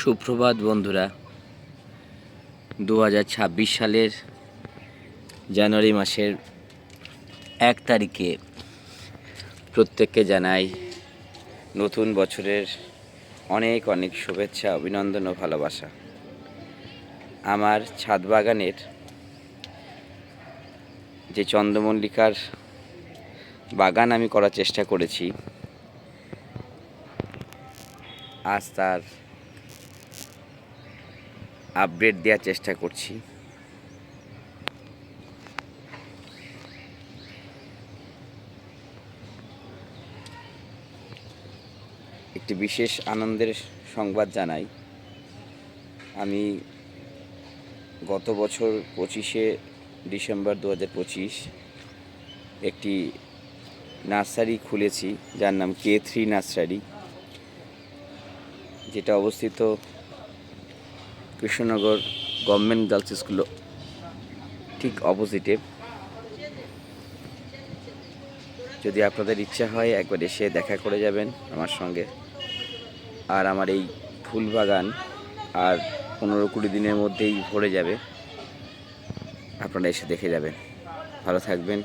সুপ্রভাত বন্ধুরা। 2026 সালের জানুয়ারি মাসের 1 তারিখে প্রত্যেককে জানাই নতুন বছরের অনেক অনেক শুভেচ্ছা, অভিনন্দন ও ভালোবাসা। আমার ছাদ বাগানের যে চন্দ্রমল্লিকার বাগান আমি করার চেষ্টা করেছি, আজ তার আপডেট দেওয়ার চেষ্টা করছি। একটি বিশেষ আনন্দের সংবাদ জানাই। আমি গত বছর 25শে ডিসেম্বর 2025 একটি নার্সারি খুলেছি, যার নাম K3 নার্সারি, যেটা অবস্থিত কৃষ্ণনগর গভর্নমেন্ট গার্লস স্কুল ঠিক অপোজিটে। যদি আপনাদের ইচ্ছা হয় একবার এসে দেখা করে যাবেন আমার সঙ্গে। আর আমার এই ফুল বাগান আর 15-20 দিনের মধ্যেই ভরে যাবে, আপনারা এসে দেখে যাবেন। ভালো থাকবেন।